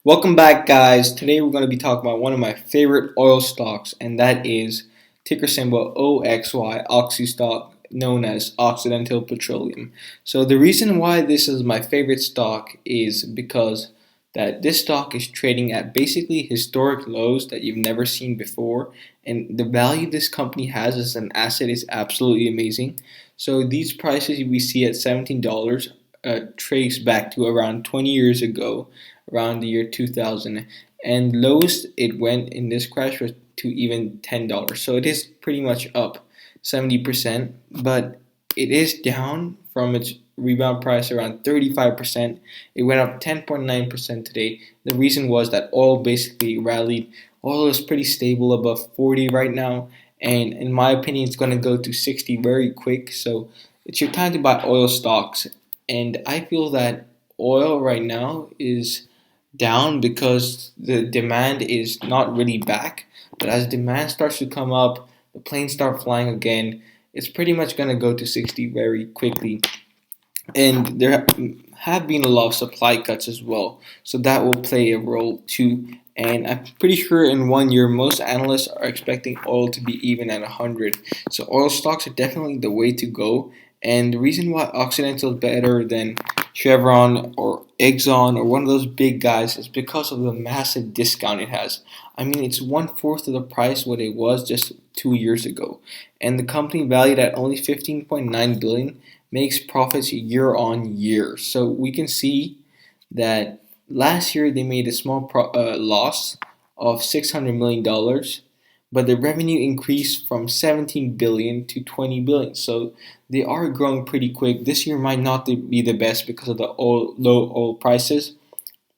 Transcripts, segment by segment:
Welcome back, guys. Today we're going to be talking about one of my favorite oil stocks, and that is ticker symbol OXY, Oxy stock, known as Occidental Petroleum. So the reason why this is my favorite stock is because that this stock is trading at basically historic lows that you've never seen before, and the value this company has as an asset is absolutely amazing. So these prices we see at $17 trace back to around 20 years ago, around the year 2000, and lowest it went in this crash was to even $10. So it is pretty much up 70%, but it is down from its rebound price around 35%. It went up 10.9% today. The reason was that oil basically rallied. Oil is pretty stable above 40 right now, and in my opinion it's going to go to 60 very quick. So it's your time to buy oil stocks, and I feel that oil right now is down because the demand is not really back. But as demand starts to come up, the planes start flying again, it's pretty much going to go to 60 very quickly. And there have been a lot of supply cuts as well, so that will play a role too. And I'm pretty sure in 1 year, most analysts are expecting oil to be even at 100. So oil stocks are definitely the way to go. And the reason why Occidental is better than Chevron or Exxon or one of those big guys is because of the massive discount it has. I mean, it's one fourth of the price what it was just 2 years ago, and the company valued at only 15.9 billion makes profits year on year. So we can see that last year they made a small loss of $600 million, but the revenue increased from 17 billion to 20 billion. So they are growing pretty quick. This year might not be the best because of the low oil prices,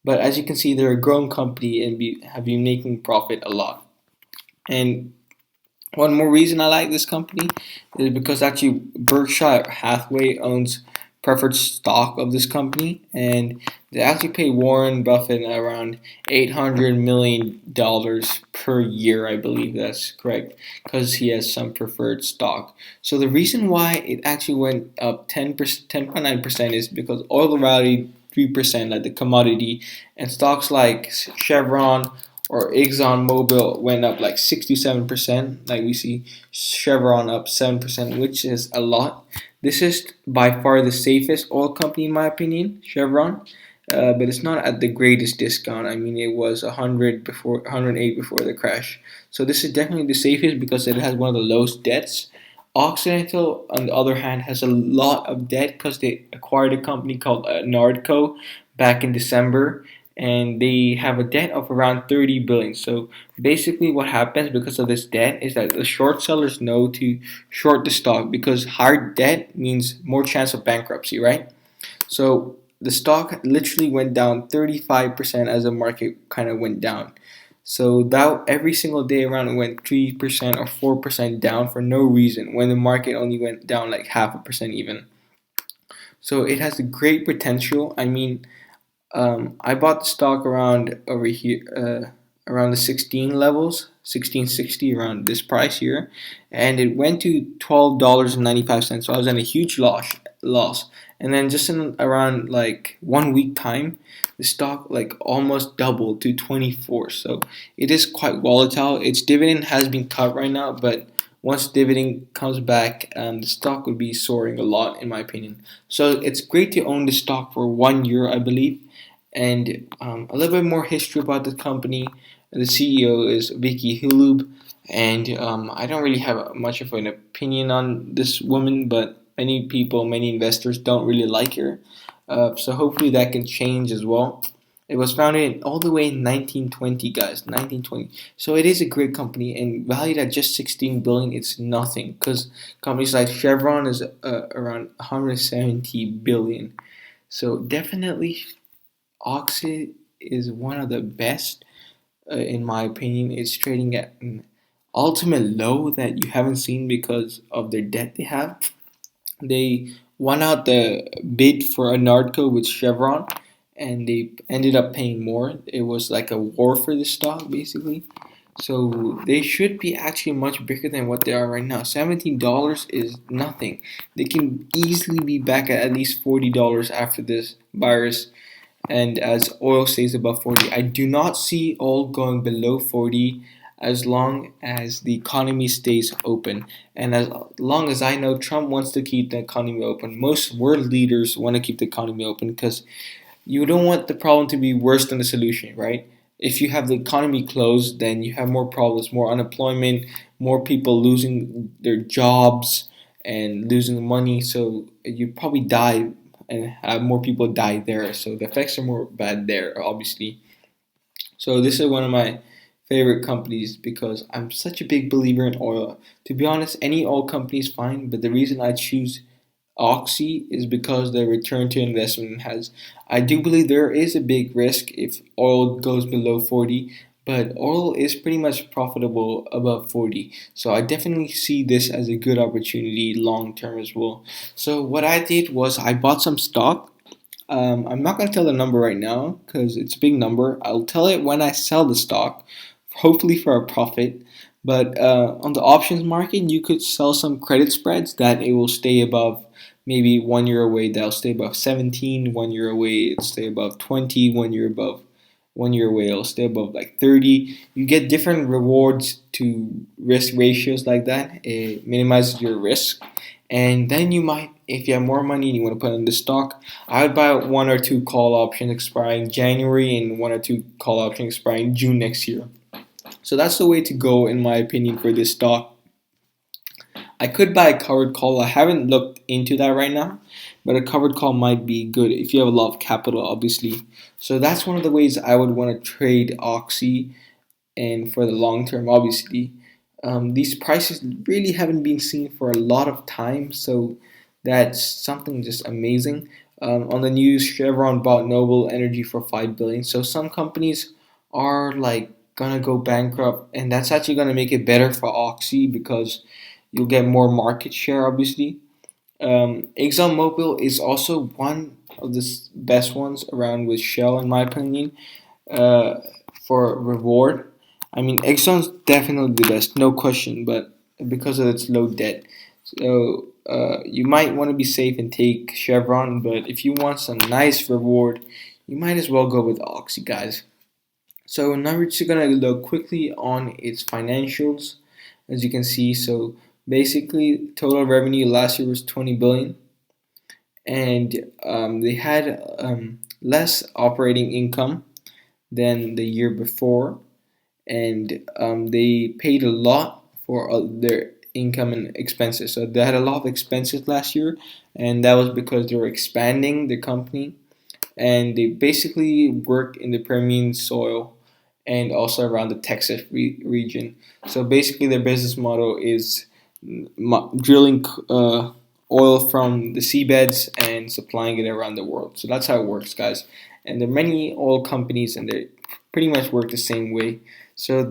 but as you can see, they're a growing company and have been making profit a lot. And one more reason I like this company is because actually Berkshire Hathaway owns preferred stock of this company, and they actually pay Warren Buffett around $800 million per year. I believe that's correct, because he has some preferred stock. So the reason why it actually went up 10.9% is because oil rallied 3% like the commodity, and stocks like Chevron or ExxonMobil went up like 67%. Like we see Chevron up 7%, which is a lot. This is by far the safest oil company in my opinion, Chevron. But it's not at the greatest discount. I mean, it was 108 before the crash. So this is definitely the safest because it has one of the lowest debts. Occidental, on the other hand, has a lot of debt because they acquired a company called Nardco back in December, and they have a debt of around 30 billion. So basically what happens because of this debt is that the short sellers know to short the stock because higher debt means more chance of bankruptcy, right? So the stock literally went down 35% as the market kind of went down. So that every single day around it went 3% or 4% down for no reason when the market only went down like half a percent even. So it has a great potential. I mean, I bought the stock around over here, around the 16 levels, 1660 around this price here, and it went to $12.95. So I was in a huge loss. And then just in around like 1 week time, the stock like almost doubled to 24. So it is quite volatile. Its dividend has been cut right now, but once dividend comes back, the stock would be soaring a lot in my opinion. So it's great to own the stock for 1 year, I believe. And a little bit more history about the company. The CEO is Vicky Hulub, and I don't really have much of an opinion on this woman, but many people, many investors don't really like her. So hopefully that can change as well. It was founded all the way in 1920, guys, 1920. So it is a great company, and valued at just 16 billion, it's nothing. Because companies like Chevron is around 170 billion. So definitely Oxy is one of the best, in my opinion. It's trading at an ultimate low that you haven't seen because of their debt they have. They won out the bid for a Nardco with Chevron, and they ended up paying more. It was like a war for the stock, basically. So they should be actually much bigger than what they are right now. $17 is nothing. They can easily be back at least $40 after this virus and as oil stays above 40. I do not see oil going below 40 as long as the economy stays open. And as long as I know, Trump wants to keep the economy open. Most world leaders want to keep the economy open because you don't want the problem to be worse than the solution, right? If you have the economy closed, then you have more problems, more unemployment, more people losing their jobs and losing money. So you probably die and have more people die there. So the effects are more bad there, obviously. So this is one of my favorite companies because I'm such a big believer in oil. To be honest, any oil company is fine, but the reason I choose OXY is because the return to investment has. I do believe there is a big risk if oil goes below 40, but oil is pretty much profitable above 40. So I definitely see this as a good opportunity long term as well. So what I did was I bought some stock. I'm not going to tell the number right now because it's a big number. I'll tell it when I sell the stock, hopefully for a profit. But on the options market, you could sell some credit spreads that it will stay above maybe 1 year away. That'll stay above 17, 1 year away. It'll stay above 20, 1 year above 1 year away. It'll stay above like 30. You get different rewards to risk ratios like that. It minimizes your risk. And then you might, if you have more money and you want to put in the stock, I would buy one or two call options expiring January and one or two call options expiring June next year. So that's the way to go, in my opinion, for this stock. I could buy a covered call. I haven't looked into that right now, but a covered call might be good if you have a lot of capital, obviously. So that's one of the ways I would want to trade OXY, and for the long term, obviously. These prices really haven't been seen for a lot of time, so that's something just amazing. On the news, Chevron bought Noble Energy for 5 billion. So some companies are like gonna go bankrupt, and that's actually gonna make it better for OXY because you'll get more market share, obviously. ExxonMobil is also one of the best ones around with Shell, in my opinion, uh, for reward. I mean, Exxon's definitely the best, no question, but because of its low debt. So you might want to be safe and take Chevron, but if you want some nice reward, you might as well go with OXY, guys. So now we're just gonna look quickly on its financials, as you can see. So basically, total revenue last year was 20 billion, and they had less operating income than the year before, and they paid a lot for their income and expenses. So they had a lot of expenses last year, and that was because they were expanding the company, and they basically work in the Permian soil and also around the Texas region. So basically, their business model is drilling oil from the seabeds and supplying it around the world. So that's how it works, guys. And there are many oil companies, and they pretty much work the same way. So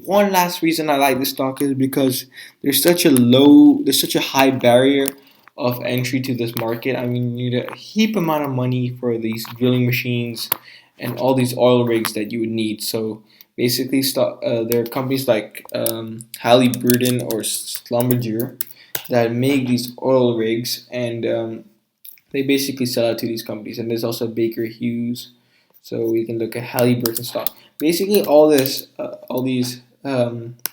one last reason I like this stock is because there's such a high barrier of entry to this market. I mean, you need a heap amount of money for these drilling machines and all these oil rigs that you would need. So basically, there are companies like Halliburton or Schlumberger that make these oil rigs, and they basically sell out to these companies. And there's also Baker Hughes. So we can look at Halliburton stock. Basically, all these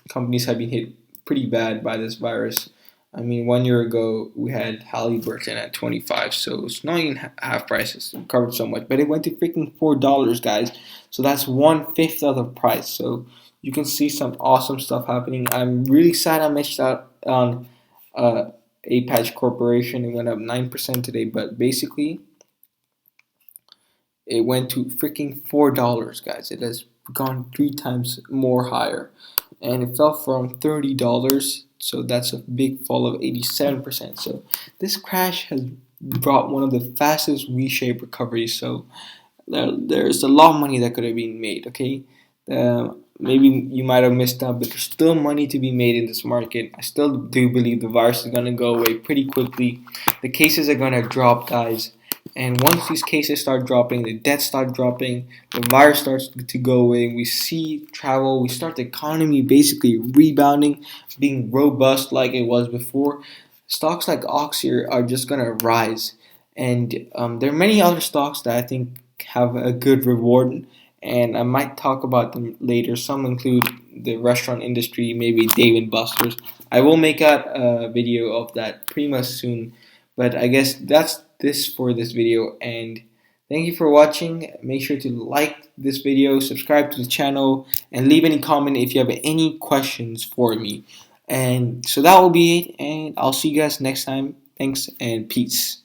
companies have been hit pretty bad by this virus. I mean, 1 year ago we had Halliburton at 25, so it's not even half prices. It covered so much, but it went to freaking $4, guys. So that's 1/5 of the price. So you can see some awesome stuff happening. I'm really sad I missed out on Apache Corporation. It went up 9% today, but basically it went to freaking $4, guys. It has gone 3 times more higher, and it fell from $30. So that's a big fall of 87%. So this crash has brought one of the fastest V-shaped recoveries. So there's a lot of money that could have been made. Okay, maybe you might have missed out, but there's still money to be made in this market. I still do believe the virus is gonna go away pretty quickly. The cases are gonna drop, guys. And once these cases start dropping, the deaths start dropping, the virus starts to go away, we see travel, we start the economy basically rebounding, being robust like it was before. Stocks like OXY are just going to rise. And there are many other stocks that I think have a good reward, and I might talk about them later. Some include the restaurant industry, maybe Dave and Buster's. I will make out a video of that pretty much soon, but I guess that's this for this video, and thank you for watching. Make sure to like this video, subscribe to the channel, and leave any comment if you have any questions for me. And so that will be it, and I'll see you guys next time. Thanks and peace.